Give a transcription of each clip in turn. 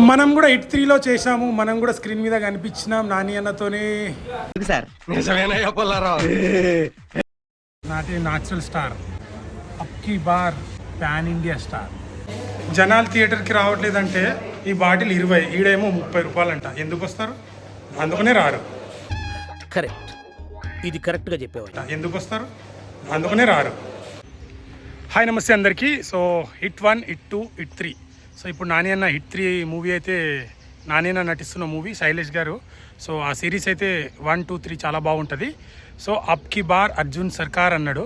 మనం కూడా హిట్ 3లో చేసాము, మనం కూడా స్క్రీన్ మీద కనిపించినాం నాని అన్నతోనే సార్. నిజమేనయ్యా పుల్లారావు. నాటి న్యాచురల్ స్టార్, అబ్కి బార్ పాన్ ఇండియా స్టార్. జనాలు థియేటర్కి రావట్లేదంటే ఈ బాటిల్ 20, ఈడేమో 30 రూపాయలంట. ఎందుకు వస్తారు? అందుకనే రారు. కరెక్ట్, ఇది కరెక్ట్గా చెప్పేవాడు. ఎందుకు వస్తారు? అందుకనే రారు. హాయ్ నమస్తే అందరికీ. So hit 1, hit 2, hit 3. So ఇప్పుడు నాని అన్న హిట్ 3 మూవీ అయితే నాని అన్న నటిస్తున్న మూవీ శైలేష్ గారు. సో ఆ సిరీస్ అయితే 1, 2, 3 చాలా బాగుంటుంది. సో అబ్కి బార్ అర్జున్ సర్కార్ అన్నాడు,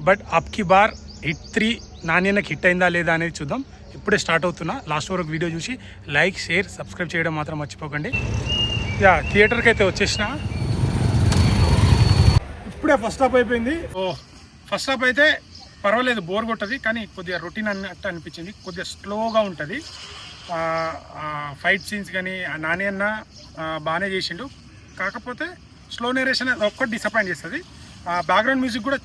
బట్ అబ్కి బార్ హిట్ 3 నాని అన్నకి హిట్ అయిందా లేదా అనేది చూద్దాం. ఇప్పుడే స్టార్ట్ అవుతున్నా. లాస్ట్ వరకు వీడియో చూసి లైక్, షేర్, సబ్స్క్రైబ్ చేయడం మాత్రం మర్చిపోకండి. యా, థియేటర్కి అయితే వచ్చేసిన. ఇప్పుడే ఫస్ట్ హాఫ్ అయిపోయింది. ఫస్ట్ హాఫ్ అయితే పర్వాలేదు, బోర్ కొట్టది, కానీ కొద్దిగా రొటీన్ అన్నట్టు అనిపించింది. కొద్దిగా స్లోగా ఉంటుంది. ఫైట్ సీన్స్ కానీ నాని అన్న బాగానే చేసిండు. కాకపోతే స్లో నేరేషన్ ఒక్కటి డిసప్పాయింట్ చేస్తుంది. బ్యాక్గ్రౌండ్ మ్యూజిక్ కూడా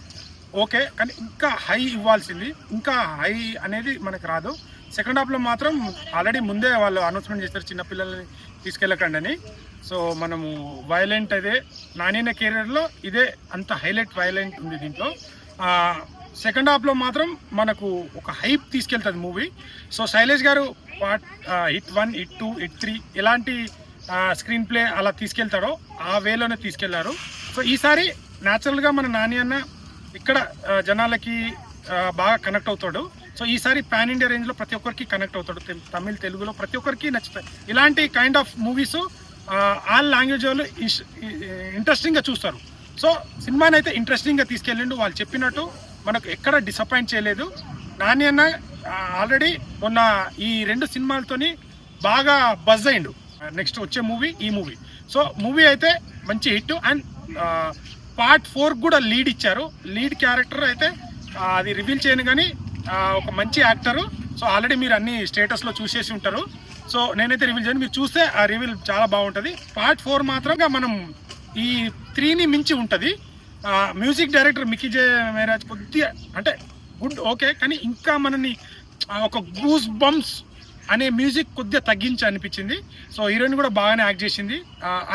ఓకే, కానీ ఇంకా హై ఇవ్వాల్సింది. ఇంకా హై అనేది మనకు రాదు. సెకండ్ హాఫ్లో మాత్రం ఆల్రెడీ ముందే వాళ్ళు అనౌన్స్మెంట్ చేస్తారు చిన్నపిల్లల్ని తీసుకెళ్ళకండి అని. సో మనము వైలెంట్ అదే నాని అన్న కెరీర్లో ఇదే అంత హైలైట్ వైలెంట్ ఉంది దీంట్లో. సెకండ్ హాఫ్లో మాత్రం మనకు ఒక హైప్ తీసుకెళ్తుంది మూవీ. సో శైలేష్ గారు హిట్ 1, హిట్ 2, హిట్ 3 ఎలాంటి స్క్రీన్ ప్లే అలా తీసుకెళ్తాడో ఆ వేలోనే తీసుకెళ్లారు. సో ఈసారి న్యాచురల్గా మన నాని అన్న ఇక్కడ జనాలకి బాగా కనెక్ట్ అవుతాడు. సో ఈసారి పాన్ ఇండియా రేంజ్లో ప్రతి ఒక్కరికి కనెక్ట్ అవుతాడు. తమిళ్, తెలుగులో ప్రతి ఒక్కరికి నచ్చుతాయి. ఇలాంటి kind of movies all language వాళ్ళు ఇంట్రెస్టింగ్గా చూస్తారు. సో సినిమాని అయితే ఇంట్రెస్టింగ్గా తీసుకెళ్ళిండు. వాళ్ళు చెప్పినట్టు మనకు ఎక్కడ డిసప్పాయింట్ చేయలేదు. నాని అన్న ఆల్రెడీ మొన్న ఈ 2 సినిమాలతోని బాగా బజ్ అయిండు. నెక్స్ట్ వచ్చే మూవీ ఈ మూవీ. సో మూవీ అయితే మంచి హిట్. అండ్ పార్ట్ 4 కూడా లీడ్ ఇచ్చారు. లీడ్ క్యారెక్టర్ అయితే అది రివీల్ చేయను, కానీ ఒక మంచి యాక్టరు. సో ఆల్రెడీ మీరు అన్ని స్టేటస్లో చూసేసి ఉంటారు. సో నేనైతే రివీల్ చేయను, మీరు చూస్తే ఆ రివీల్ చాలా బాగుంటుంది. పార్ట్ 4 మాత్రంగా మనం ఈ 3ని మించి ఉంటుంది. మ్యూజిక్ డైరెక్టర్ మికీ జే మేరాజ్ కొద్దిగా అంటే గుడ్ ఓకే, కానీ ఇంకా మనని ఒక గూస్ బంప్స్ అనే మ్యూజిక్ కొద్దిగా తగ్గించి అనిపించింది. సో హీరోయిన్ కూడా బాగానే యాక్ట్ చేసింది.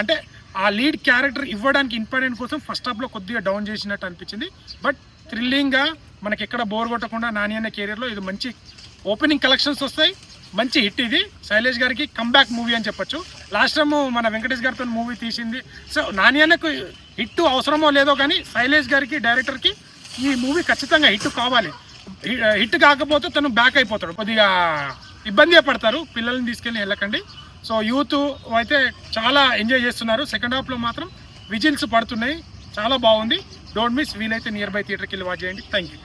అంటే ఆ లీడ్ క్యారెక్టర్ ఇవ్వడానికి ఇంపార్టెంట్ కోసం ఫస్ట్ హాఫ్లో కొద్దిగా డౌన్ చేసినట్టు అనిపించింది. బట్ థ్రిల్లింగ్గా మనకి ఎక్కడ బోర్ కొట్టకుండా నాని అనే కెరీర్లో ఇది మంచి ఓపెనింగ్ కలెక్షన్స్ వస్తాయి. మంచి హిట్ ఇది. శైలేష్ గారికి కంబ్యాక్ మూవీ అని చెప్పొచ్చు. లాస్ట్ టైం మన వెంకటేష్ గారితో మూవీ తీసింది. సో నాని అన్నకు హిట్ అవసరమో లేదో, కానీ శైలేష్ గారికి డైరెక్టర్కి ఈ మూవీ ఖచ్చితంగా హిట్ కావాలి. హిట్ కాకపోతే తను బ్యాక్ అయిపోతాడు, కొద్దిగా ఇబ్బంది పడతారు. పిల్లల్ని తీసుకెళ్ళి వెళ్ళకండి. సో యూత్ అయితే చాలా ఎంజాయ్ చేస్తున్నారు. సెకండ్ హాఫ్లో మాత్రం విజిల్స్ పడుతున్నాయి. చాలా బాగుంది. Don't miss. వీలైతే నియర్ బై థియేటర్కి వెళ్ళి వాచ్ చేయండి. Thank you.